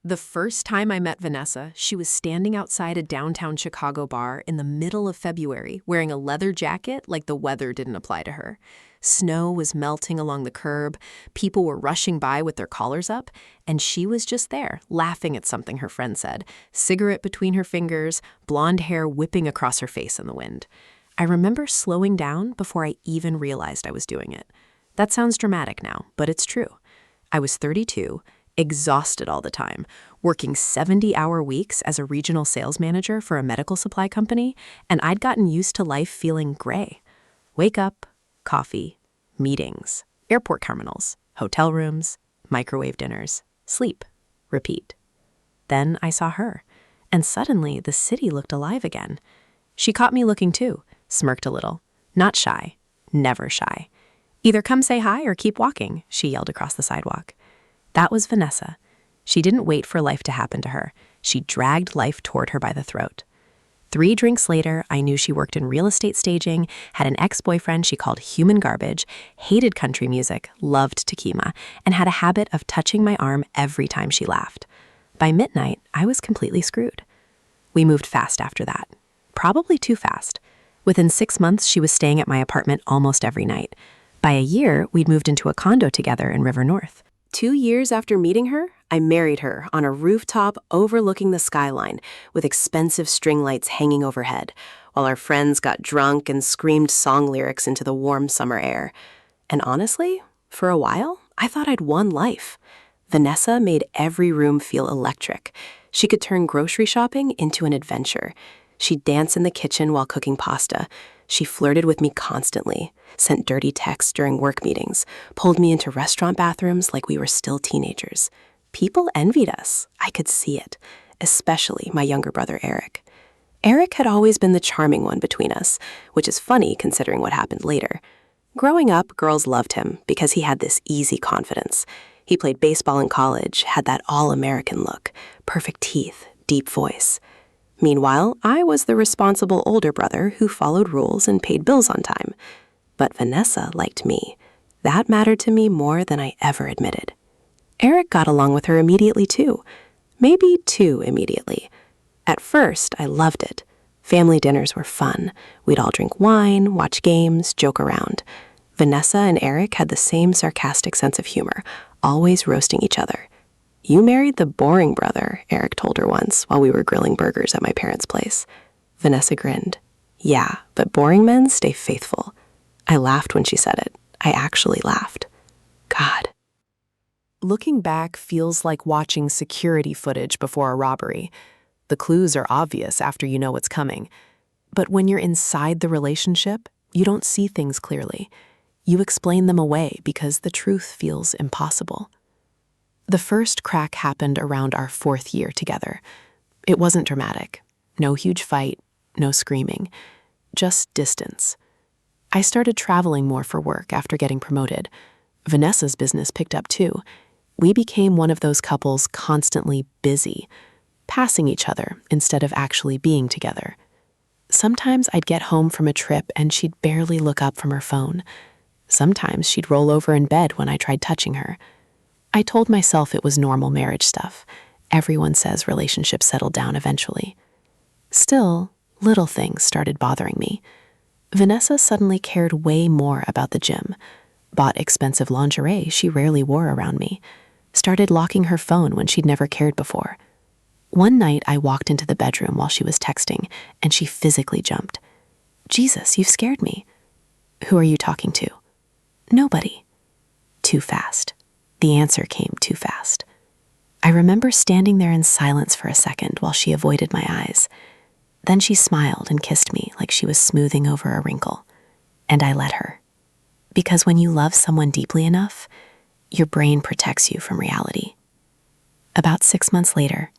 The first time I met Vanessa, she was standing outside a downtown Chicago bar in the middle of February, wearing a leather jacket like the weather didn't apply to her. Snow was melting along the curb, people were rushing by with their collars up, and she was just there, laughing at something her friend said, cigarette between her fingers, blonde hair whipping across her face in the wind. I remember slowing down before I even realized I was doing it. That sounds dramatic now, but it's true. I was 32, exhausted all the time, working 70-hour weeks as a regional sales manager for a medical supply company, and I'd gotten used to life feeling gray. Wake up, coffee, meetings, airport terminals, hotel rooms, microwave dinners, sleep, repeat. Then I saw her, and suddenly the city looked alive again. She caught me looking too, smirked a little. Not shy, never shy. "Either come say hi or keep walking," she yelled across the sidewalk. That was Vanessa. She didn't wait for life to happen to her. She dragged life toward her by the throat. 3 drinks later, I knew she worked in real estate staging, had an ex-boyfriend she called human garbage, hated country music, loved tequila, and had a habit of touching my arm every time she laughed. By midnight, I was completely screwed. We moved fast after that. Probably too fast. Within 6 months, she was staying at my apartment almost every night. By a year, we'd moved into a condo together in River North. 2 years after meeting her, I married her on a rooftop overlooking the skyline with expensive string lights hanging overhead, while our friends got drunk and screamed song lyrics into the warm summer air. And honestly, for a while, I thought I'd won life. Vanessa made every room feel electric. She could turn grocery shopping into an adventure. She'd dance in the kitchen while cooking pasta. She flirted with me constantly, sent dirty texts during work meetings, pulled me into restaurant bathrooms like we were still teenagers. People envied us. I could see it, especially my younger brother, Eric. Eric had always been the charming one between us, which is funny considering what happened later. Growing up, girls loved him because he had this easy confidence. He played baseball in college, had that all-American look, perfect teeth, deep voice. Meanwhile, I was the responsible older brother who followed rules and paid bills on time. But Vanessa liked me. That mattered to me more than I ever admitted. Eric got along with her immediately too. Maybe too immediately. At first, I loved it. Family dinners were fun. We'd all drink wine, watch games, joke around. Vanessa and Eric had the same sarcastic sense of humor, always roasting each other. "You married the boring brother," Eric told her once while we were grilling burgers at my parents' place. Vanessa grinned. "Yeah, but boring men stay faithful." I laughed when she said it. I actually laughed. God. Looking back feels like watching security footage before a robbery. The clues are obvious after you know what's coming. But when you're inside the relationship, you don't see things clearly. You explain them away because the truth feels impossible. The first crack happened around our 4th year together. It wasn't dramatic. No huge fight, no screaming, just distance. I started traveling more for work after getting promoted. Vanessa's business picked up too. We became one of those couples constantly busy, passing each other instead of actually being together. Sometimes I'd get home from a trip and she'd barely look up from her phone. Sometimes she'd roll over in bed when I tried touching her. I told myself it was normal marriage stuff. Everyone says relationships settle down eventually. Still, little things started bothering me. Vanessa suddenly cared way more about the gym, bought expensive lingerie she rarely wore around me, started locking her phone when she'd never cared before. One night I walked into the bedroom while she was texting, and she physically jumped. "Jesus, you've scared me." "Who are you talking to?" "Nobody." Too fast. The answer came too fast. I remember standing there in silence for a second while she avoided my eyes. Then she smiled and kissed me like she was smoothing over a wrinkle. And I let her. Because when you love someone deeply enough, your brain protects you from reality. About 6 months later,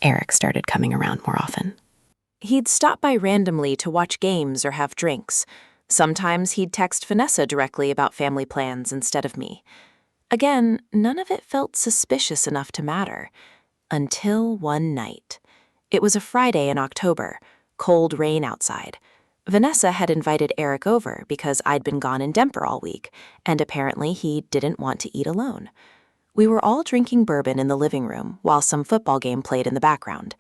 Eric started coming around more often. He'd stop by randomly to watch games or have drinks. Sometimes he'd text Vanessa directly about family plans instead of me. Again, none of it felt suspicious enough to matter. Until one night. It was a Friday in October, cold rain outside. Vanessa had invited Eric over because I'd been gone in Denver all week, and apparently he didn't want to eat alone. We were all drinking bourbon in the living room while some football game played in the background.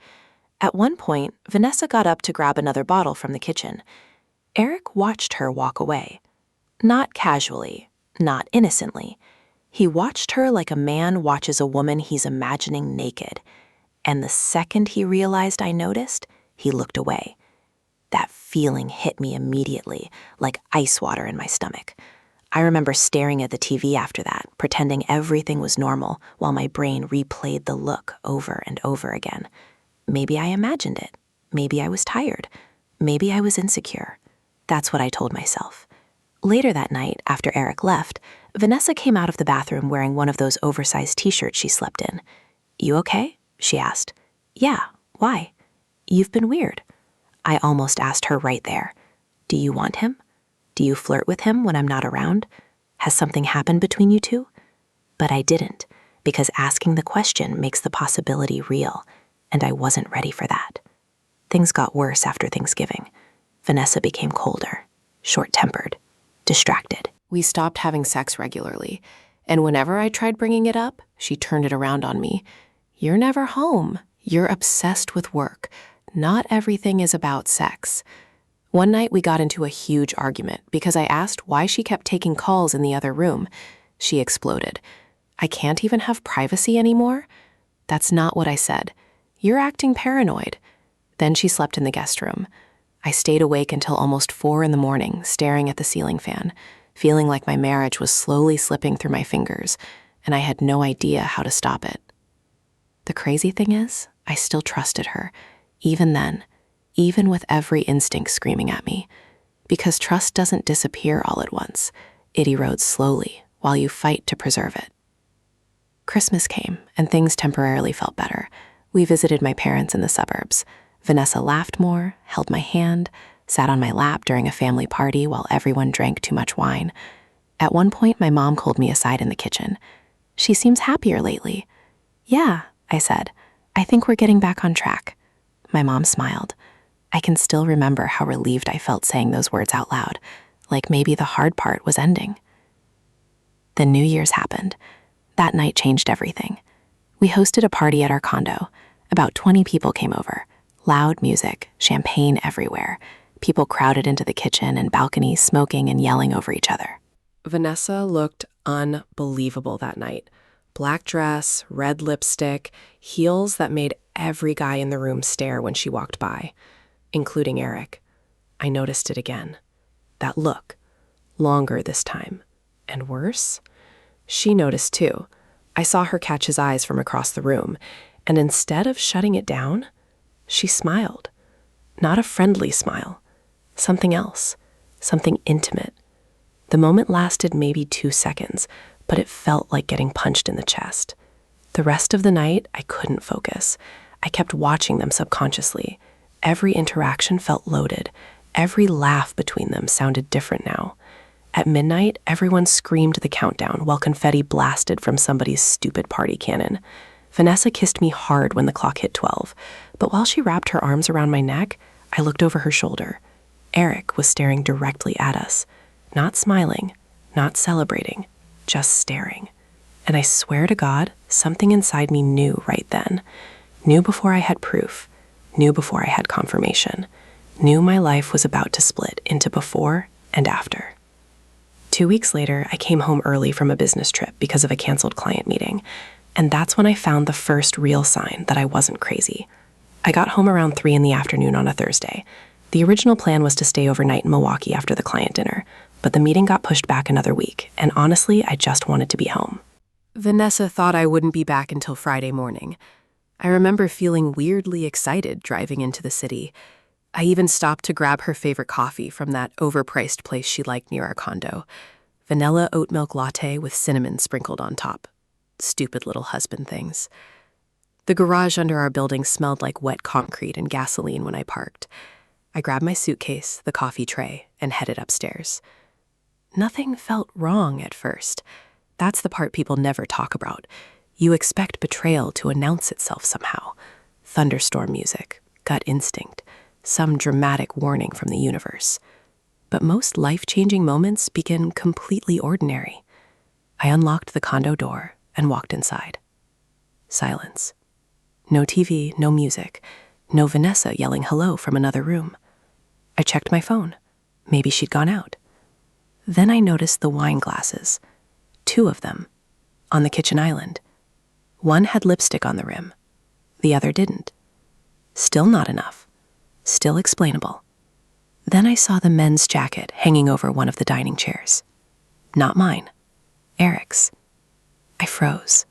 At one point, Vanessa got up to grab another bottle from the kitchen. Eric watched her walk away. Not casually, not innocently. He watched her like a man watches a woman he's imagining naked. And the second he realized I noticed, he looked away. That feeling hit me immediately, like ice water in my stomach. I remember staring at the TV after that, pretending everything was normal while my brain replayed the look over and over again. Maybe I imagined it. Maybe I was tired. Maybe I was insecure. That's what I told myself. Later that night, after Eric left, Vanessa came out of the bathroom wearing one of those oversized t-shirts she slept in. "You okay?" she asked. "Yeah, why?" "You've been weird." I almost asked her right there. "Do you want him? Do you flirt with him when I'm not around? Has something happened between you two?" But I didn't, because asking the question makes the possibility real, and I wasn't ready for that. Things got worse after Thanksgiving. Vanessa became colder, short-tempered, distracted. We stopped having sex regularly, and whenever I tried bringing it up, she turned it around on me. "You're never home. You're obsessed with work. Not everything is about sex." One night we got into a huge argument because I asked why she kept taking calls in the other room. She exploded. "I can't even have privacy anymore?" "That's not what I said. You're acting paranoid." Then she slept in the guest room. I stayed awake until almost 4 a.m, staring at the ceiling fan, feeling like my marriage was slowly slipping through my fingers, and I had no idea how to stop it. The crazy thing is, I still trusted her, even then, even with every instinct screaming at me, because trust doesn't disappear all at once. It erodes slowly while you fight to preserve it. Christmas came, and things temporarily felt better. We visited my parents in the suburbs. Vanessa laughed more, held my hand, sat on my lap during a family party while everyone drank too much wine. At one point, my mom called me aside in the kitchen. "She seems happier lately." "Yeah," I said. "I think we're getting back on track." My mom smiled. I can still remember how relieved I felt saying those words out loud, like maybe the hard part was ending. Then New Year's happened. That night changed everything. We hosted a party at our condo. About 20 people came over. Loud music, champagne everywhere. People crowded into the kitchen and balcony, smoking and yelling over each other. Vanessa looked unbelievable that night. Black dress, red lipstick, heels that made every guy in the room stare when she walked by, including Eric. I noticed it again. That look. Longer this time. And worse? She noticed too. I saw her catch his eyes from across the room, and instead of shutting it down, she smiled. Not a friendly smile. Something else. Something intimate. The moment lasted maybe 2 seconds, but it felt like getting punched in the chest. The rest of the night, I couldn't focus. I kept watching them subconsciously. Every interaction felt loaded. Every laugh between them sounded different now. At midnight, everyone screamed the countdown while confetti blasted from somebody's stupid party cannon. Vanessa kissed me hard when the clock hit 12, but while she wrapped her arms around my neck, I looked over her shoulder. Eric was staring directly at us, not smiling, not celebrating, just staring. And I swear to God, something inside me knew right then. Knew before I had proof. Knew before I had confirmation. Knew my life was about to split into before and after. 2 weeks later, I came home early from a business trip because of a canceled client meeting. And that's when I found the first real sign that I wasn't crazy. I got home around 3 p.m. on a Thursday. The original plan was to stay overnight in Milwaukee after the client dinner, but the meeting got pushed back another week, and honestly, I just wanted to be home. Vanessa thought I wouldn't be back until Friday morning. I remember feeling weirdly excited driving into the city. I even stopped to grab her favorite coffee from that overpriced place she liked near our condo. Vanilla oat milk latte with cinnamon sprinkled on top. Stupid little husband things. The garage under our building smelled like wet concrete and gasoline when I parked. I grabbed my suitcase, the coffee tray, and headed upstairs. Nothing felt wrong at first. That's the part people never talk about. You expect betrayal to announce itself somehow. Thunderstorm music, gut instinct, some dramatic warning from the universe. But most life-changing moments begin completely ordinary. I unlocked the condo door and walked inside. Silence. No TV, no music, no Vanessa yelling hello from another room. I checked my phone. Maybe she'd gone out. Then I noticed the wine glasses, 2 of them, on the kitchen island. One had lipstick on the rim. The other didn't. Still not enough. Still explainable. Then I saw the men's jacket hanging over one of the dining chairs. Not mine. Eric's. I froze.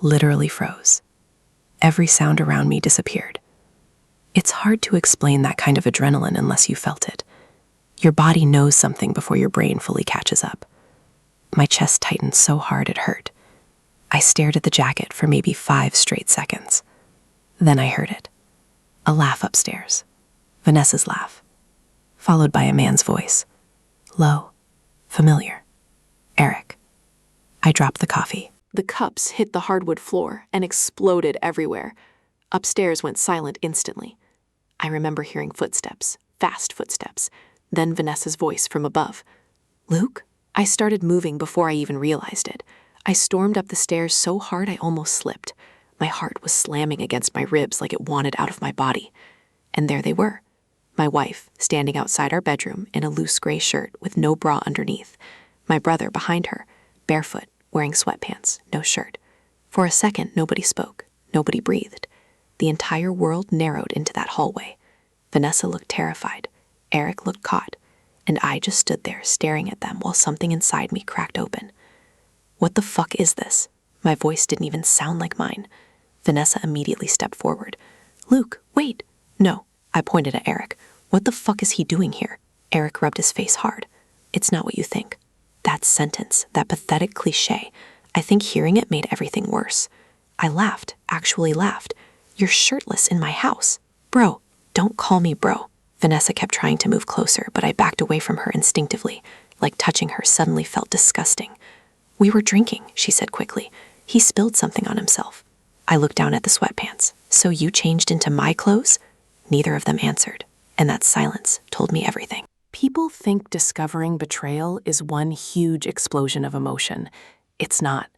Literally froze. Every sound around me disappeared. It's hard to explain that kind of adrenaline unless you felt it. Your body knows something before your brain fully catches up. My chest tightened so hard it hurt. I stared at the jacket for maybe 5 straight seconds. Then I heard it. A laugh upstairs. Vanessa's laugh. Followed by a man's voice. Low. Familiar. Eric. I dropped the coffee. The cups hit the hardwood floor and exploded everywhere. Upstairs went silent instantly. I remember hearing footsteps, fast footsteps, then Vanessa's voice from above. Luke? I started moving before I even realized it. I stormed up the stairs so hard I almost slipped. My heart was slamming against my ribs like it wanted out of my body. And there they were. My wife, standing outside our bedroom in a loose gray shirt with no bra underneath. My brother behind her, barefoot, wearing sweatpants, no shirt. For a second, nobody spoke. Nobody breathed. The entire world narrowed into that hallway. Vanessa looked terrified. Eric looked caught. And I just stood there staring at them while something inside me cracked open. What the fuck is this? My voice didn't even sound like mine. Vanessa immediately stepped forward. Luke, wait. No, I pointed at Eric. What the fuck is he doing here? Eric rubbed his face hard. It's not what you think. That sentence, that pathetic cliche, I think hearing it made everything worse. I laughed, actually laughed. You're shirtless in my house. Bro, don't call me bro. Vanessa kept trying to move closer, but I backed away from her instinctively, like touching her suddenly felt disgusting. We were drinking, she said quickly. He spilled something on himself. I looked down at the sweatpants. So you changed into my clothes? Neither of them answered, and that silence told me everything. People think discovering betrayal is one huge explosion of emotion. It's not.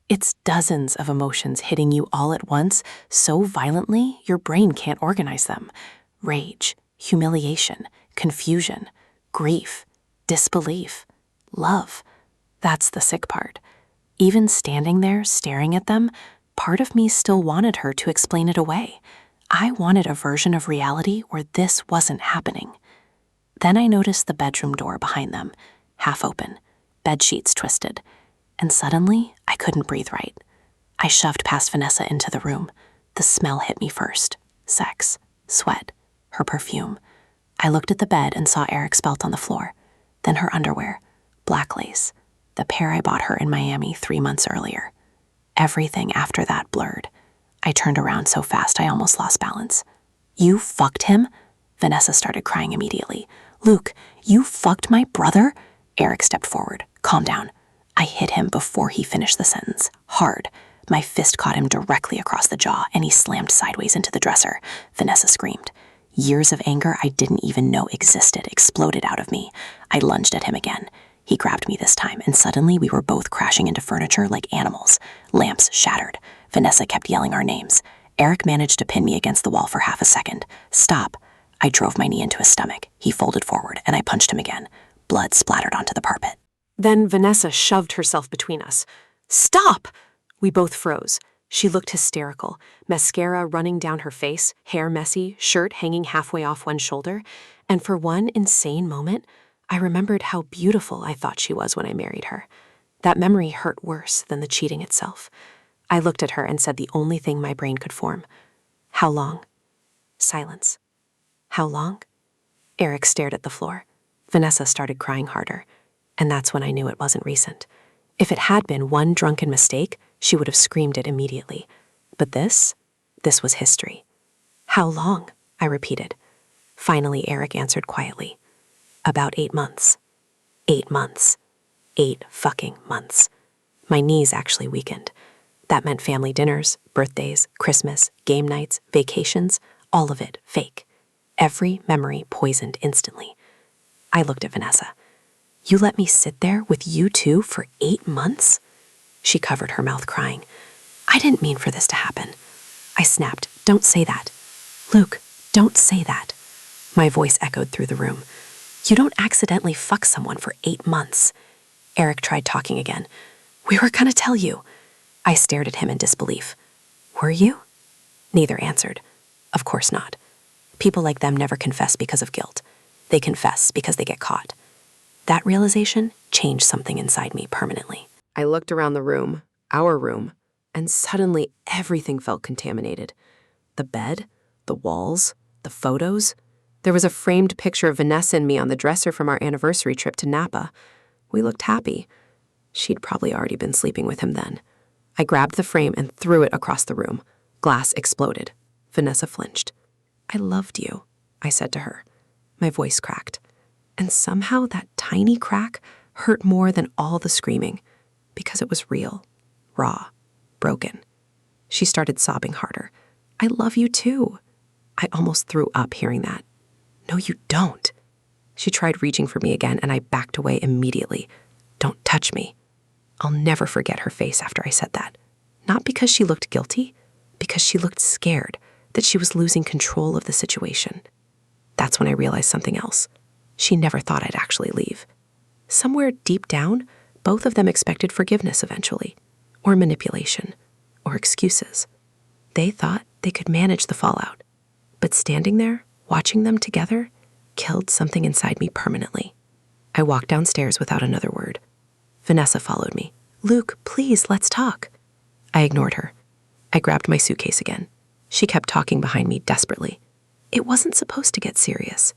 It's dozens of emotions hitting you all at once so violently your brain can't organize them. Rage, humiliation, confusion, grief, disbelief, love. That's the sick part. Even standing there staring at them, part of me still wanted her to explain it away. I wanted a version of reality where this wasn't happening. Then I noticed the bedroom door behind them, half open, bedsheets twisted, and suddenly I couldn't breathe right. I shoved past Vanessa into the room. The smell hit me first. Sex, sweat, her perfume. I looked at the bed and saw Eric's belt on the floor, then her underwear, black lace, the pair I bought her in Miami 3 months earlier. Everything after that blurred. I turned around so fast I almost lost balance. You fucked him? Vanessa started crying immediately. Luke, you fucked my brother? Eric stepped forward. Calm down. I hit him before he finished the sentence. Hard. My fist caught him directly across the jaw, and he slammed sideways into the dresser. Vanessa screamed. Years of anger I didn't even know existed exploded out of me. I lunged at him again. He grabbed me this time, and suddenly we were both crashing into furniture like animals. Lamps shattered. Vanessa kept yelling our names. Eric managed to pin me against the wall for half a second. Stop. I drove my knee into his stomach. He folded forward, and I punched him again. Blood splattered onto the carpet. Then Vanessa shoved herself between us. Stop! We both froze. She looked hysterical, mascara running down her face, hair messy, shirt hanging halfway off one shoulder. And for one insane moment, I remembered how beautiful I thought she was when I married her. That memory hurt worse than the cheating itself. I looked at her and said the only thing my brain could form. How long? Silence. How long? Eric stared at the floor. Vanessa started crying harder. And that's when I knew it wasn't recent. If it had been one drunken mistake, she would have screamed it immediately. But this was history. How long? I repeated. Finally, Eric answered quietly. About 8 months. 8 months. 8 fucking months. My knees actually weakened. That meant family dinners, birthdays, Christmas, game nights, vacations, all of it fake. Every memory poisoned instantly. I looked at Vanessa. You let me sit there with you two for 8 months? She covered her mouth, crying. I didn't mean for this to happen. I snapped, Don't say that. Luke, don't say that. My voice echoed through the room. You don't accidentally fuck someone for 8 months. Eric tried talking again. We were gonna tell you. I stared at him in disbelief. Were you? Neither answered. Of course not. People like them never confess because of guilt. They confess because they get caught. That realization changed something inside me permanently. I looked around the room, our room, and suddenly everything felt contaminated. The bed, the walls, the photos. There was a framed picture of Vanessa and me on the dresser from our anniversary trip to Napa. We looked happy. She'd probably already been sleeping with him then. I grabbed the frame and threw it across the room. Glass exploded. Vanessa flinched. I loved you, I said to her. My voice cracked. And somehow that tiny crack hurt more than all the screaming, because it was real, raw, broken. She started sobbing harder. I love you too. I almost threw up hearing that. No, you don't. She tried reaching for me again, and I backed away immediately. Don't touch me. I'll never forget her face after I said that. Not because she looked guilty, because she looked scared that she was losing control of the situation. That's when I realized something else. She never thought I'd actually leave. Somewhere deep down, both of them expected forgiveness eventually, or manipulation, or excuses. They thought they could manage the fallout. But standing there, watching them together, killed something inside me permanently. I walked downstairs without another word. Vanessa followed me. Luke, please, let's talk. I ignored her. I grabbed my suitcase again. She kept talking behind me desperately. It wasn't supposed to get serious.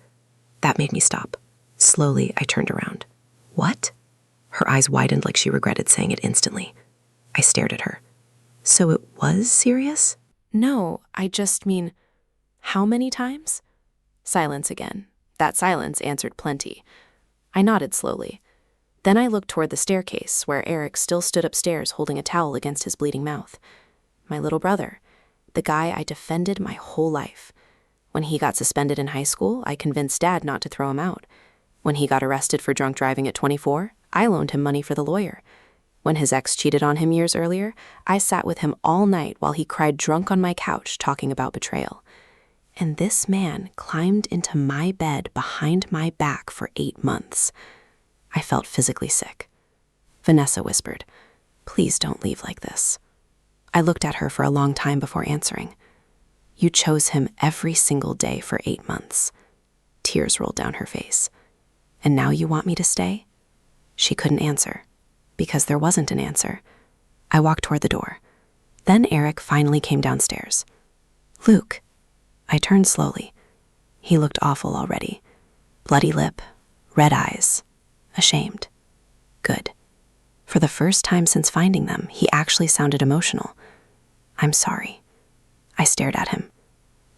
That made me stop. Slowly, I turned around. What? Her eyes widened like she regretted saying it instantly. I stared at her. So it was serious? No, I just mean, how many times? Silence again. That silence answered plenty. I nodded slowly. Then I looked toward the staircase, where Eric still stood upstairs holding a towel against his bleeding mouth. My little brother, the guy I defended my whole life. When he got suspended in high school, I convinced Dad not to throw him out. When he got arrested for drunk driving at 24, I loaned him money for the lawyer. When his ex cheated on him years earlier, I sat with him all night while he cried drunk on my couch talking about betrayal. And this man climbed into my bed behind my back for 8 months. I felt physically sick. Vanessa whispered, Please don't leave like this. I looked at her for a long time before answering. You chose him every single day for 8 months. Tears rolled down her face. And now you want me to stay? She couldn't answer, because there wasn't an answer. I walked toward the door. Then Eric finally came downstairs. Luke. I turned slowly. He looked awful already. Bloody lip, red eyes, ashamed. Good. For the first time since finding them, he actually sounded emotional. I'm sorry. I stared at him.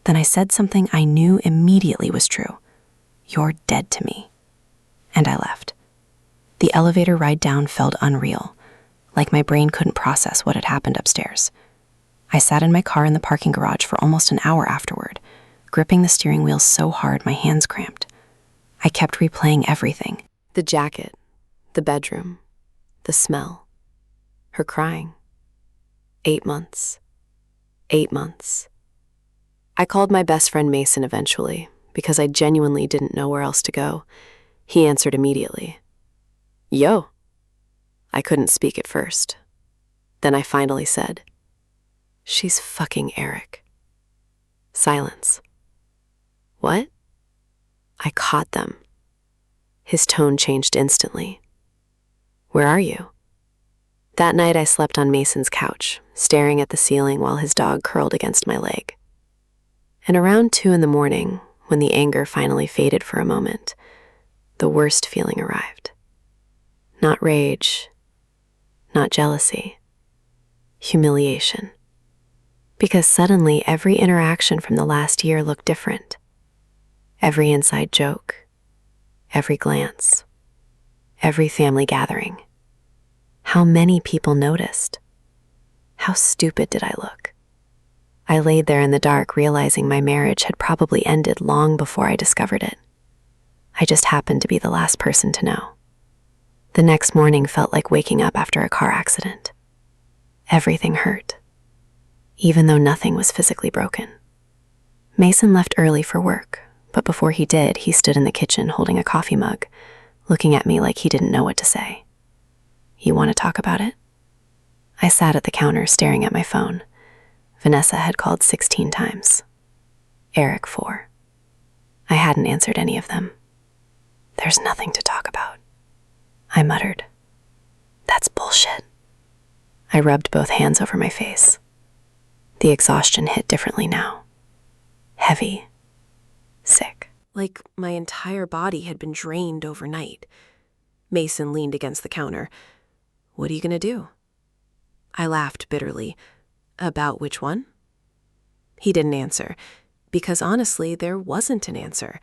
Then I said something I knew immediately was true. You're dead to me. And I left. The elevator ride down felt unreal, like my brain couldn't process what had happened upstairs. I sat in my car in the parking garage for almost an hour afterward, gripping the steering wheel so hard my hands cramped. I kept replaying everything. The jacket, the bedroom, the smell, her crying. 8 months. 8 months. I called my best friend Mason eventually, because I genuinely didn't know where else to go. He answered immediately. Yo. I couldn't speak at first. Then I finally said, She's fucking Eric. Silence. What? I caught them. His tone changed instantly. Where are you? That night I slept on Mason's couch, staring at the ceiling while his dog curled against my leg. And around 2 a.m, when the anger finally faded for a moment, the worst feeling arrived. Not rage, not jealousy, humiliation. Because suddenly every interaction from the last year looked different. Every inside joke, every glance, every family gathering. How many people noticed? How stupid did I look? I laid there in the dark, realizing my marriage had probably ended long before I discovered it. I just happened to be the last person to know. The next morning felt like waking up after a car accident. Everything hurt, even though nothing was physically broken. Mason left early for work, but before he did, he stood in the kitchen holding a coffee mug, looking at me like he didn't know what to say. "You want to talk about it?" I sat at the counter staring at my phone. Vanessa had called 16 times. Eric 4. I hadn't answered any of them. "There's nothing to talk about," I muttered. "That's bullshit." I rubbed both hands over my face. The exhaustion hit differently now. Heavy. Sick. Like my entire body had been drained overnight. Mason leaned against the counter. "What are you going to do?" I laughed bitterly. "About which one?" He didn't answer, because honestly, there wasn't an answer.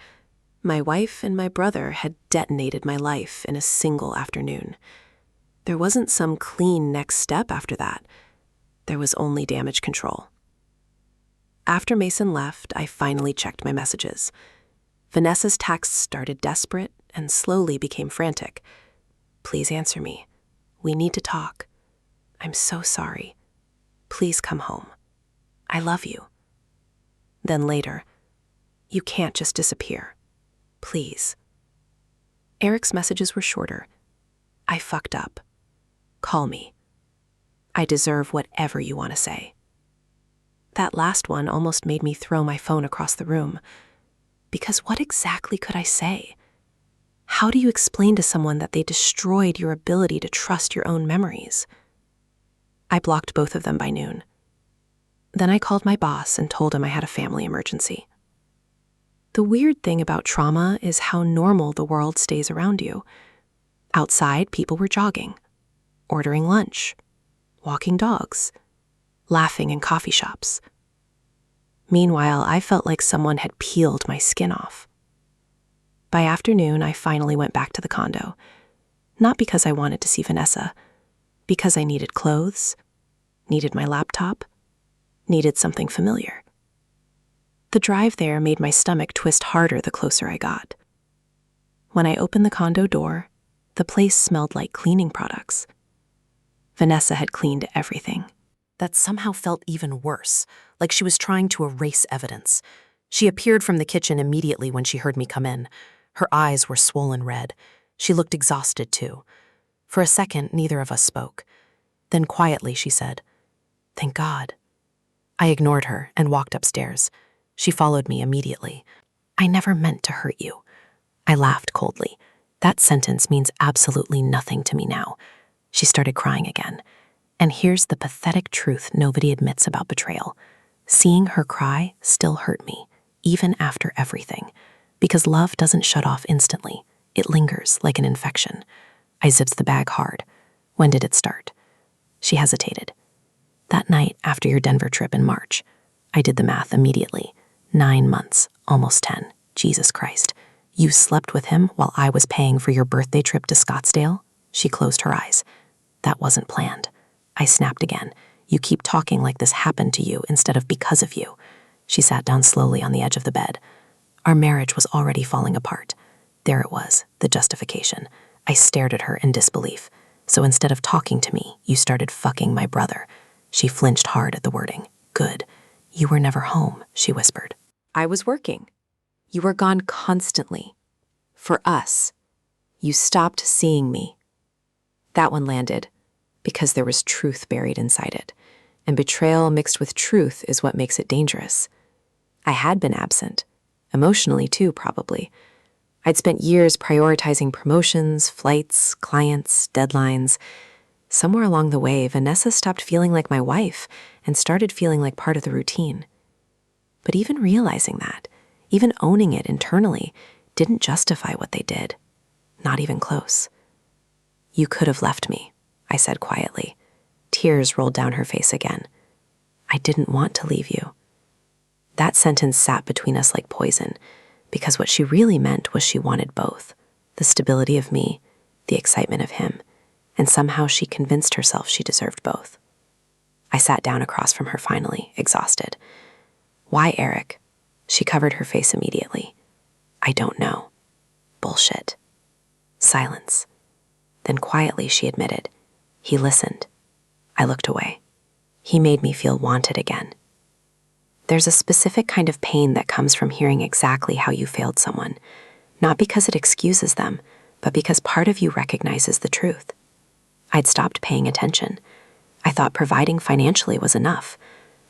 My wife and my brother had detonated my life in a single afternoon. There wasn't some clean next step after that. There was only damage control. After Mason left, I finally checked my messages. Vanessa's texts started desperate and slowly became frantic. "Please answer me. We need to talk. I'm so sorry. Please come home. I love you." Then later, "You can't just disappear. Please." Eric's messages were shorter. "I fucked up. Call me. I deserve whatever you want to say." That last one almost made me throw my phone across the room. Because what exactly could I say? How do you explain to someone that they destroyed your ability to trust your own memories? I blocked both of them by noon. Then I called my boss and told him I had a family emergency. The weird thing about trauma is how normal the world stays around you. Outside, people were jogging, ordering lunch, walking dogs, laughing in coffee shops. Meanwhile, I felt like someone had peeled my skin off. By afternoon, I finally went back to the condo. Not because I wanted to see Vanessa, because I needed clothes, needed my laptop, needed something familiar. The drive there made my stomach twist harder the closer I got. When I opened the condo door, the place smelled like cleaning products. Vanessa had cleaned everything. That somehow felt even worse, like she was trying to erase evidence. She appeared from the kitchen immediately when she heard me come in. Her eyes were swollen red. She looked exhausted, too. For a second, neither of us spoke. Then quietly she said, "Thank God." I ignored her and walked upstairs. She followed me immediately. "I never meant to hurt you." I laughed coldly. That sentence means absolutely nothing to me now. She started crying again. And here's the pathetic truth nobody admits about betrayal. Seeing her cry still hurt me, even after everything. Because love doesn't shut off instantly. It lingers like an infection. I zipped the bag hard. "When did it start?" She hesitated. "That night after your Denver trip in March." I did the math immediately. 9 months, almost 10. Jesus Christ. "You slept with him while I was paying for your birthday trip to Scottsdale?" She closed her eyes. "That wasn't planned." I snapped again. "You keep talking like this happened to you instead of because of you." She sat down slowly on the edge of the bed. Our marriage was already falling apart. There it was, the justification. I stared at her in disbelief. "So instead of talking to me, you started fucking my brother." She flinched hard at the wording. "Good. You were never home," she whispered. "I was working. You were gone constantly. For us. You stopped seeing me." That one landed, because there was truth buried inside it. And betrayal mixed with truth is what makes it dangerous. I had been absent. Emotionally, too, probably. I'd spent years prioritizing promotions, flights, clients, deadlines. Somewhere along the way, Vanessa stopped feeling like my wife and started feeling like part of the routine. But even realizing that, even owning it internally, didn't justify what they did. Not even close. "You could have left me," I said quietly. Tears rolled down her face again. "I didn't want to leave you." That sentence sat between us like poison, because what she really meant was she wanted both, the stability of me, the excitement of him, and somehow she convinced herself she deserved both. I sat down across from her finally, exhausted. "Why, Eric?" She covered her face immediately. "I don't know." Bullshit. Silence. Then quietly she admitted, "He listened." I looked away. He made me feel wanted again. There's a specific kind of pain that comes from hearing exactly how you failed someone, not because it excuses them, but because part of you recognizes the truth. I'd stopped paying attention. I thought providing financially was enough,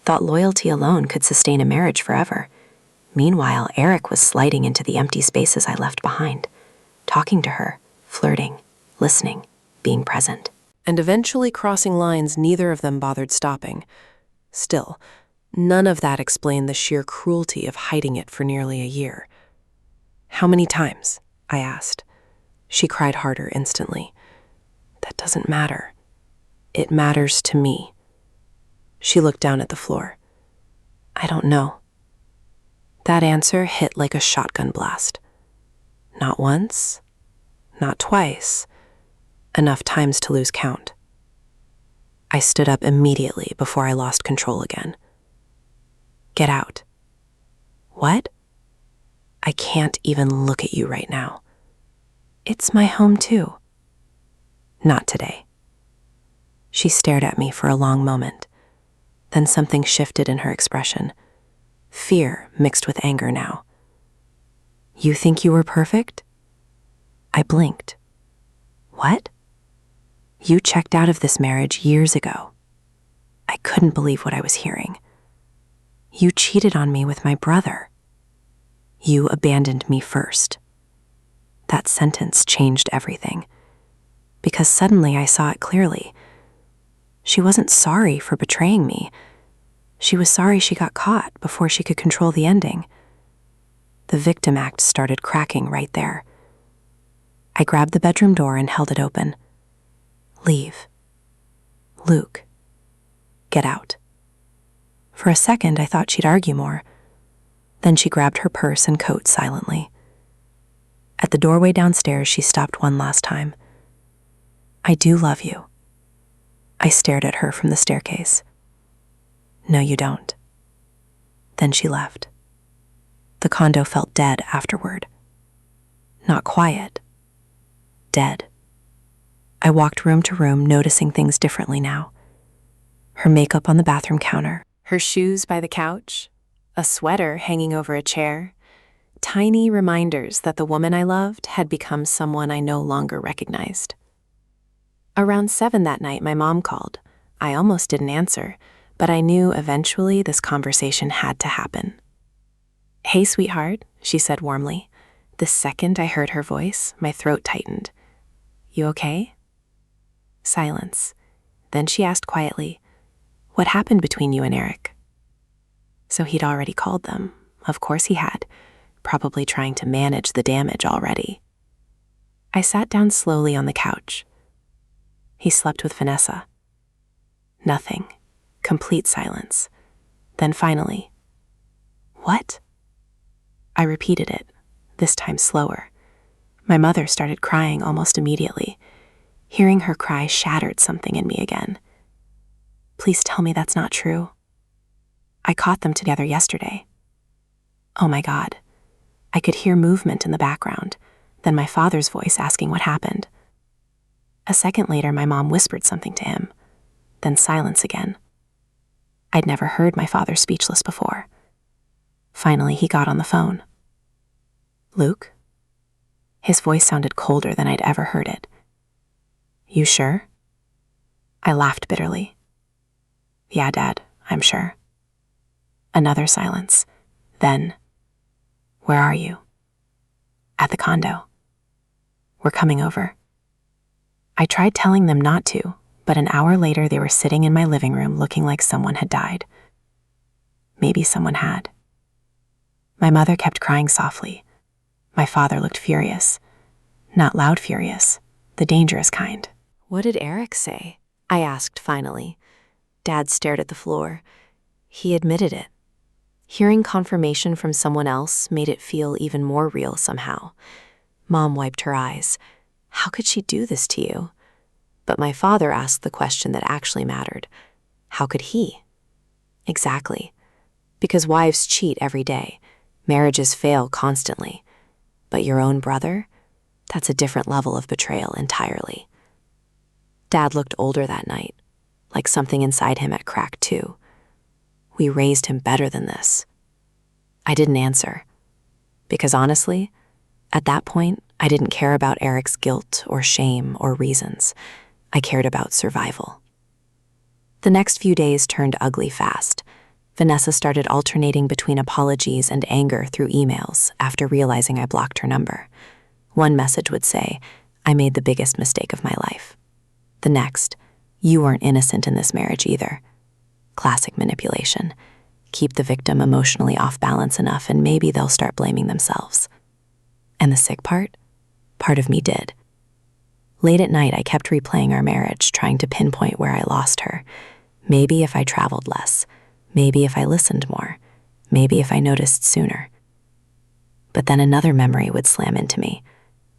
thought loyalty alone could sustain a marriage forever. Meanwhile, Eric was sliding into the empty spaces I left behind, talking to her, flirting, listening, being present. And eventually crossing lines neither of them bothered stopping. Still, none of that explained the sheer cruelty of hiding it for nearly a year. "How many times?" I asked. She cried harder instantly. "That doesn't matter. It matters to me." She looked down at the floor. "I don't know." That answer hit like a shotgun blast. Not once, not twice, enough times to lose count. I stood up immediately before I lost control again. "Get out." "What?" "I can't even look at you right now." "It's my home too." "Not today." She stared at me for a long moment. Then something shifted in her expression. Fear mixed with anger now. "You think you were perfect?" I blinked. "What?" "You checked out of this marriage years ago." I couldn't believe what I was hearing. "You cheated on me with my brother." "You abandoned me first." That sentence changed everything, because suddenly I saw it clearly. She wasn't sorry for betraying me. She was sorry she got caught before she could control the ending. The victim act started cracking right there. I grabbed the bedroom door and held it open. "Leave. Luke. Get out." For a second, I thought she'd argue more. Then she grabbed her purse and coat silently. At the doorway downstairs, she stopped one last time. "I do love you." I stared at her from the staircase. "No, you don't." Then she left. The condo felt dead afterward. Not quiet. Dead. I walked room to room, noticing things differently now. Her makeup on the bathroom counter, her shoes by the couch, a sweater hanging over a chair. Tiny reminders that the woman I loved had become someone I no longer recognized. Around 7 that night, my mom called. I almost didn't answer, but I knew eventually this conversation had to happen. "Hey, sweetheart," she said warmly. The second I heard her voice, my throat tightened. "You okay?" Silence. Then she asked quietly, "What happened between you and Eric?" So he'd already called them. Of course he had, probably trying to manage the damage already. I sat down slowly on the couch. "He slept with Vanessa." Nothing. Complete silence. Then finally, "What?" I repeated it, this time slower. My mother started crying almost immediately. Hearing her cry shattered something in me again. "Please tell me that's not true." "I caught them together yesterday." Oh my God. I could hear movement in the background, then my father's voice asking what happened. A second later, my mom whispered something to him, then silence again. I'd never heard my father speechless before. Finally, he got on the phone. "Luke?" His voice sounded colder than I'd ever heard it. "You sure?" I laughed bitterly. "Yeah, Dad, I'm sure." Another silence. Then, "Where are you?" "At the condo." "We're coming over." I tried telling them not to, but an hour later they were sitting in my living room looking like someone had died. Maybe someone had. My mother kept crying softly. My father looked furious. Not loud furious, the dangerous kind. "What did Eric say?" I asked finally. Dad stared at the floor. He admitted it. Hearing confirmation from someone else made it feel even more real somehow. Mom wiped her eyes. "How could she do this to you?" But my father asked the question that actually mattered. How could he? Exactly. Because wives cheat every day. Marriages fail constantly. But your own brother? That's a different level of betrayal entirely. Dad looked older that night. like something inside him had cracked too. We raised him better than this. I didn't answer, because honestly, at that point, I didn't care about Eric's guilt or shame or reasons. I cared about survival. The next few days turned ugly fast. Vanessa started alternating between apologies and anger through emails after realizing I blocked her number. One message would say, "I made the biggest mistake of my life." The next, "You weren't innocent in this marriage either." Classic manipulation. Keep the victim emotionally off balance enough and maybe they'll start blaming themselves. And the sick part? Part of me did. Late at night, I kept replaying our marriage, trying to pinpoint where I lost her. Maybe if I traveled less. Maybe if I listened more. Maybe if I noticed sooner. But then another memory would slam into me.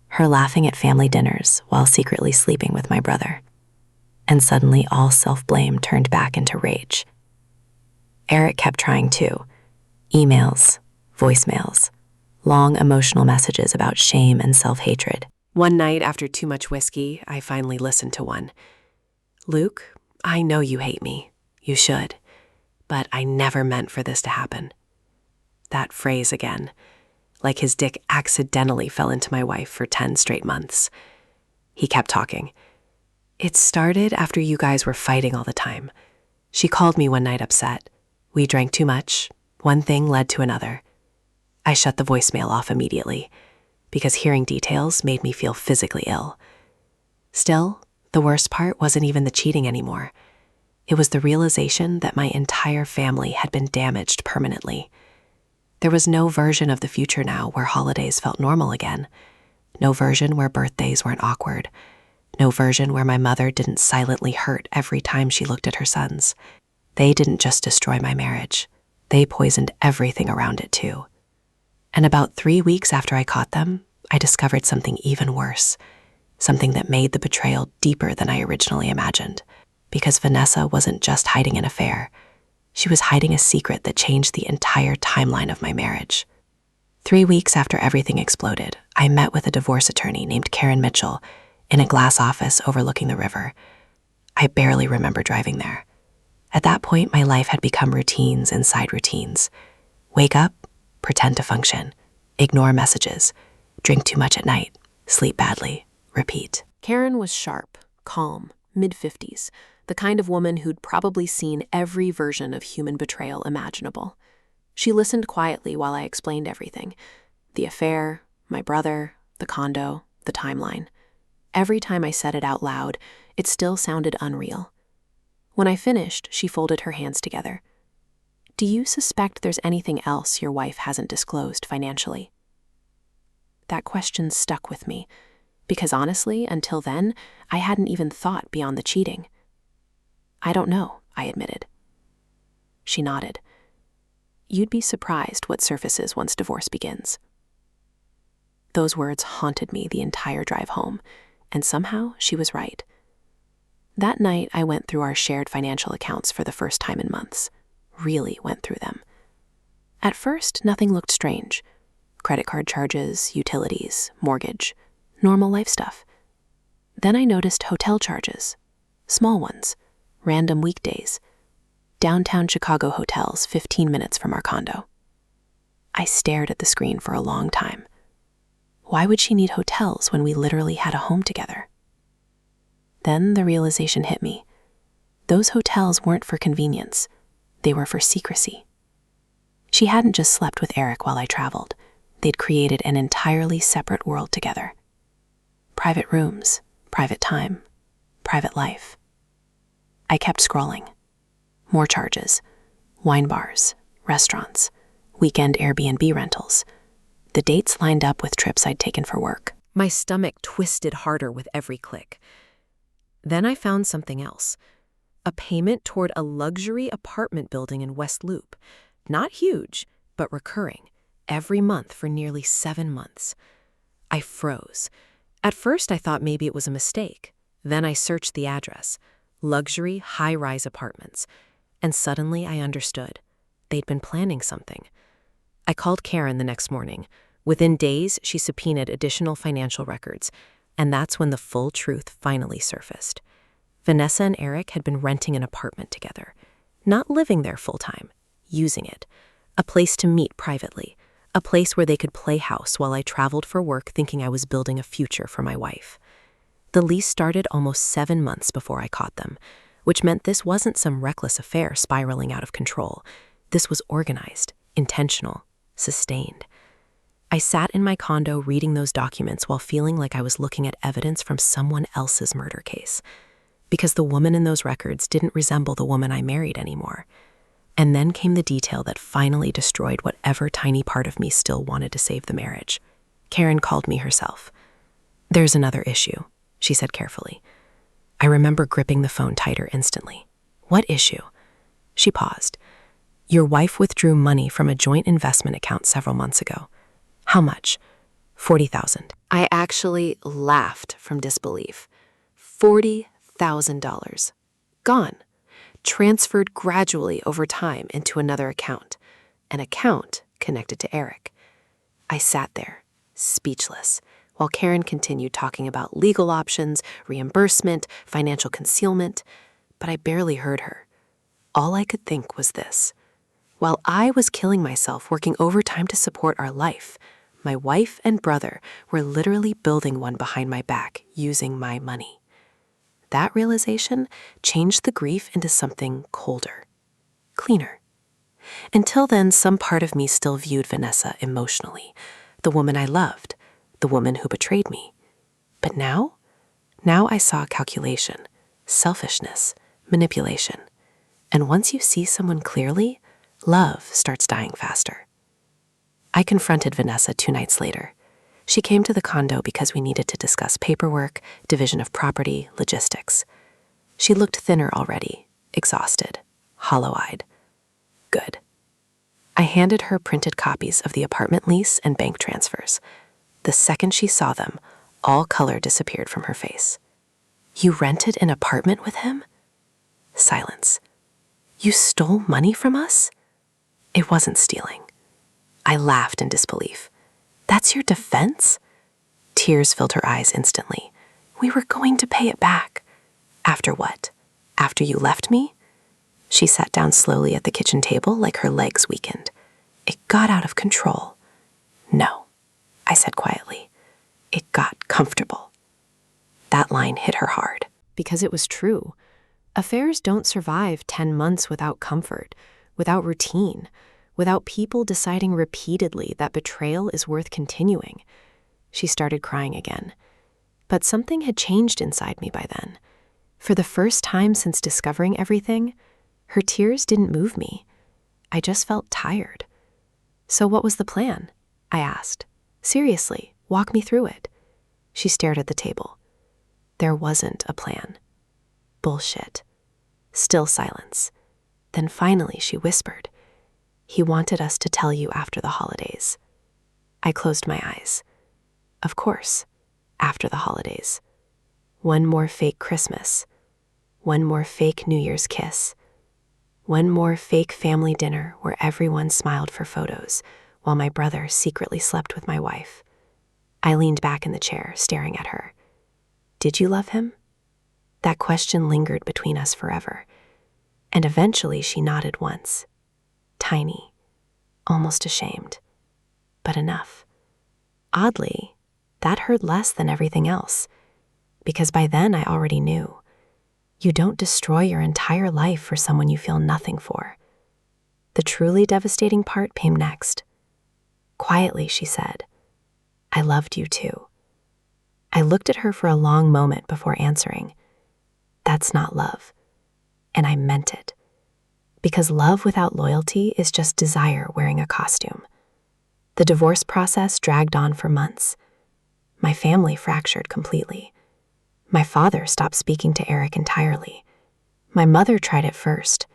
Her laughing at family dinners while secretly sleeping with my brother. And suddenly all self-blame turned back into rage. Eric kept trying too. Emails, voicemails, long emotional messages about shame and self-hatred. One night after too much whiskey, I finally listened to one. "Luke, I know you hate me. You should. But I never meant for this to happen." That phrase again, like his dick accidentally fell into my wife for 10 straight months. He kept talking. "It started after you guys were fighting all the time. She called me one night upset. We drank too much. One thing led to another." I shut the voicemail off immediately, because hearing details made me feel physically ill. Still, the worst part wasn't even the cheating anymore. It was the realization that my entire family had been damaged permanently. There was no version of the future now where holidays felt normal again. No version where birthdays weren't awkward. No version where my mother didn't silently hurt every time she looked at her sons. They didn't just destroy my marriage. They poisoned everything around it too. And about 3 weeks after I caught them, I discovered something even worse. Something that made the betrayal deeper than I originally imagined. Because Vanessa wasn't just hiding an affair. She was hiding a secret that changed the entire timeline of my marriage. 3 weeks after everything exploded, I met with a divorce attorney named Karen Mitchell in a glass office overlooking the river. I barely remember driving there. At that point, my life had become routines inside routines. Wake up, pretend to function, ignore messages, drink too much at night, sleep badly, repeat. Karen was sharp, calm, mid-50s, the kind of woman who'd probably seen every version of human betrayal imaginable. She listened quietly while I explained everything. The affair, my brother, the condo, the timeline. Every time I said it out loud, it still sounded unreal. When I finished, she folded her hands together. "Do you suspect there's anything else your wife hasn't disclosed financially?" That question stuck with me, because honestly, until then, I hadn't even thought beyond the cheating. "I don't know," I admitted. She nodded. "You'd be surprised what surfaces once divorce begins." Those words haunted me the entire drive home, and somehow she was right. That night, I went through our shared financial accounts for the first time in months. Really went through them. At first, nothing looked strange. Credit card charges, utilities, mortgage, normal life stuff. Then I noticed hotel charges, small ones, random weekdays, downtown Chicago hotels 15 minutes from our condo. I stared at the screen for a long time. Why would she need hotels when we literally had a home together? Then the realization hit me. Those hotels weren't for convenience. They were for secrecy. She hadn't just slept with Eric while I traveled. They'd created an entirely separate world together. Private rooms, private time, private life. I kept scrolling. More charges. Wine bars, restaurants, weekend Airbnb rentals. The dates lined up with trips I'd taken for work. My stomach twisted harder with every click. Then I found something else. A payment toward a luxury apartment building in West Loop. Not huge, but recurring, every month for nearly 7 months. I froze. At first I thought maybe it was a mistake. Then I searched the address. Luxury, high-rise apartments. And suddenly I understood. They'd been planning something. I called Karen the next morning. Within days, she subpoenaed additional financial records. And that's when the full truth finally surfaced. Vanessa and Eric had been renting an apartment together, not living there full-time, using it. A place to meet privately, a place where they could play house while I traveled for work thinking I was building a future for my wife. The lease started almost 7 months before I caught them, which meant this wasn't some reckless affair spiraling out of control. This was organized, intentional, sustained. I sat in my condo reading those documents while feeling like I was looking at evidence from someone else's murder case, because the woman in those records didn't resemble the woman I married anymore. And then came the detail that finally destroyed whatever tiny part of me still wanted to save the marriage. Karen called me herself. "There's another issue," she said carefully. I remember gripping the phone tighter instantly. "What issue?" She paused. "Your wife withdrew money from a joint investment account several months ago." "How much?" $40,000. I actually laughed from disbelief. $40,000. Gone. Transferred gradually over time into another account, an account connected to Eric. I sat there, speechless, while Karen continued talking about legal options, reimbursement, financial concealment, but I barely heard her. All I could think was this. While I was killing myself working overtime to support our life, my wife and brother were literally building one behind my back using my money. That realization changed the grief into something colder, cleaner. Until then, some part of me still viewed Vanessa emotionally, the woman I loved, the woman who betrayed me. But now I saw calculation, selfishness, manipulation. And once you see someone clearly, love starts dying faster. I confronted Vanessa 2 nights later. She came to the condo because we needed to discuss paperwork, division of property, logistics. She looked thinner already, exhausted, hollow-eyed. Good. I handed her printed copies of the apartment lease and bank transfers. The second she saw them, all color disappeared from her face. "You rented an apartment with him?" Silence. "You stole money from us?" It wasn't stealing. I laughed in disbelief. "That's your defense?" Tears filled her eyes instantly. "We were going to pay it back." "After what? After you left me?" She sat down slowly at the kitchen table like her legs weakened. "It got out of control." "No," I said quietly. "It got comfortable." That line hit her hard. Because it was true. Affairs don't survive 10 months without comfort, without routine, without people deciding repeatedly that betrayal is worth continuing. She started crying again. But something had changed inside me by then. For the first time since discovering everything, her tears didn't move me. I just felt tired. "So what was the plan?" I asked. "Seriously, walk me through it." She stared at the table. There wasn't a plan. Bullshit. Still silence. Then finally she whispered, "He wanted us to tell you after the holidays." I closed my eyes. Of course, after the holidays. One more fake Christmas. One more fake New Year's kiss. One more fake family dinner where everyone smiled for photos, while my brother secretly slept with my wife. I leaned back in the chair, staring at her. "Did you love him?" That question lingered between us forever. And eventually she nodded once. Tiny, almost ashamed, but enough. Oddly, that hurt less than everything else, because by then I already knew. You don't destroy your entire life for someone you feel nothing for. The truly devastating part came next. Quietly, she said, "I loved you too." I looked at her for a long moment before answering. That's not love. And I meant it. Because love without loyalty is just desire wearing a costume. The divorce process dragged on for months. My family fractured completely. My father stopped speaking to Eric entirely. My mother tried it first.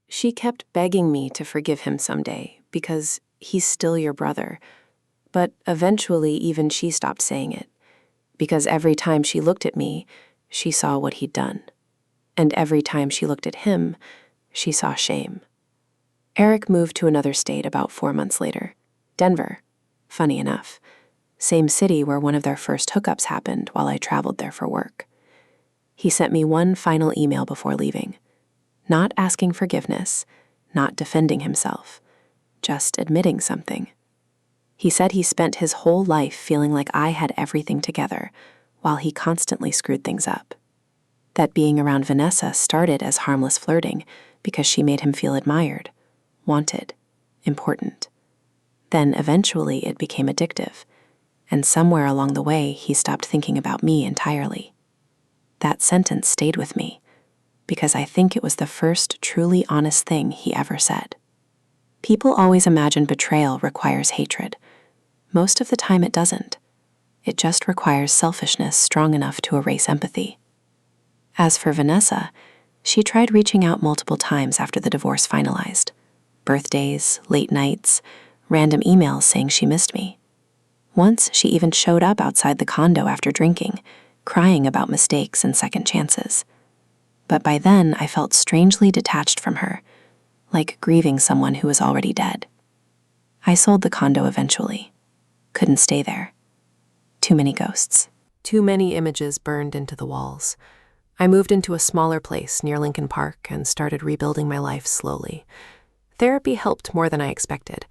She kept begging me to forgive him someday because he's still your brother. But eventually even she stopped saying it, because every time she looked at me, she saw what he'd done. And every time she looked at him, she saw shame. Eric moved to another state about 4 months later, Denver. Funny enough, same city where one of their first hookups happened while I traveled there for work. He sent me one final email before leaving, not asking forgiveness, not defending himself, just admitting something. He said he spent his whole life feeling like I had everything together, while he constantly screwed things up. That being around Vanessa started as harmless flirting because she made him feel admired, wanted, important. Then eventually it became addictive, and somewhere along the way he stopped thinking about me entirely. That sentence stayed with me because I think it was the first truly honest thing he ever said. People always imagine betrayal requires hatred. Most of the time it doesn't. It just requires selfishness strong enough to erase empathy. As for Vanessa, she tried reaching out multiple times after the divorce finalized. Birthdays, late nights, random emails saying she missed me. Once she even showed up outside the condo after drinking, crying about mistakes and second chances. But by then I felt strangely detached from her, like grieving someone who was already dead. I sold the condo eventually. Couldn't stay there. Too many ghosts. Too many images burned into the walls. I moved into a smaller place near Lincoln Park and started rebuilding my life slowly. Therapy helped more than I expected,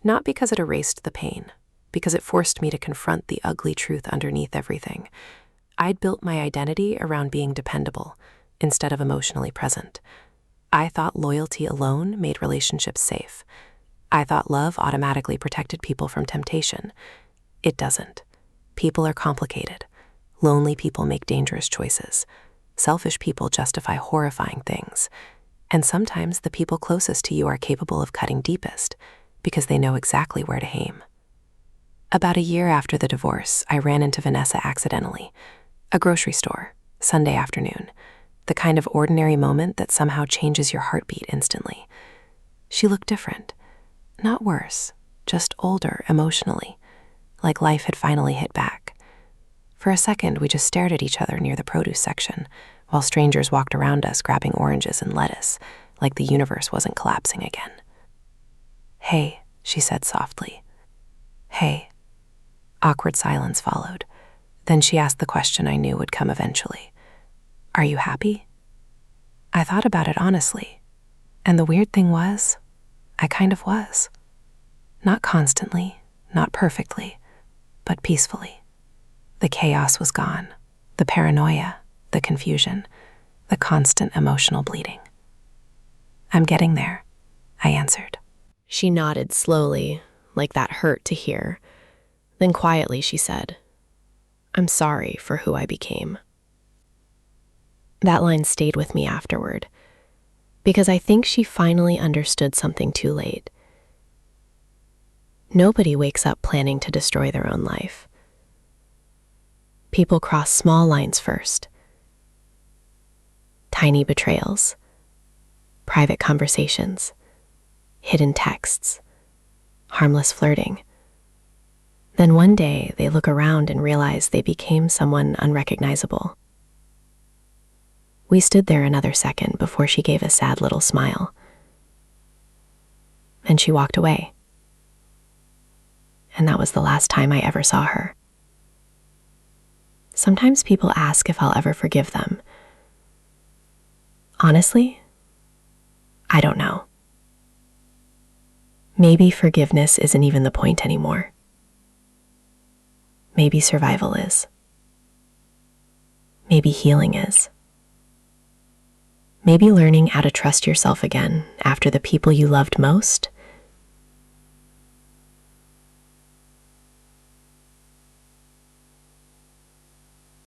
not because it erased the pain, because it forced me to confront the ugly truth underneath everything. I'd built my identity around being dependable instead of emotionally present. I thought loyalty alone made relationships safe. I thought love automatically protected people from temptation. It doesn't. People are complicated. Lonely people make dangerous choices. Selfish people justify horrifying things. And sometimes the people closest to you are capable of cutting deepest because they know exactly where to aim. About a year after the divorce, I ran into Vanessa accidentally. A grocery store, Sunday afternoon. The kind of ordinary moment that somehow changes your heartbeat instantly. She looked different. Not worse, just older emotionally, like life had finally hit back. For a second, we just stared at each other near the produce section, while strangers walked around us grabbing oranges and lettuce, like the universe wasn't collapsing again. "Hey," she said softly. "Hey." Awkward silence followed. Then she asked the question I knew would come eventually. "Are you happy?" I thought about it honestly, and the weird thing was, I kind of was. Not constantly, not perfectly, but peacefully. The chaos was gone, the paranoia, the confusion, the constant emotional bleeding. "I'm getting there," I answered. She nodded slowly, like that hurt to hear. Then quietly she said, "I'm sorry for who I became." That line stayed with me afterward, because I think she finally understood something too late. Nobody wakes up planning to destroy their own life. People cross small lines first. Tiny betrayals, private conversations, hidden texts, harmless flirting. Then one day they look around and realize they became someone unrecognizable. We stood there another second before she gave a sad little smile. And she walked away. And that was the last time I ever saw her. Sometimes people ask if I'll ever forgive them. Honestly, I don't know. Maybe forgiveness isn't even the point anymore. Maybe survival is. Maybe healing is. Maybe learning how to trust yourself again after the people you loved most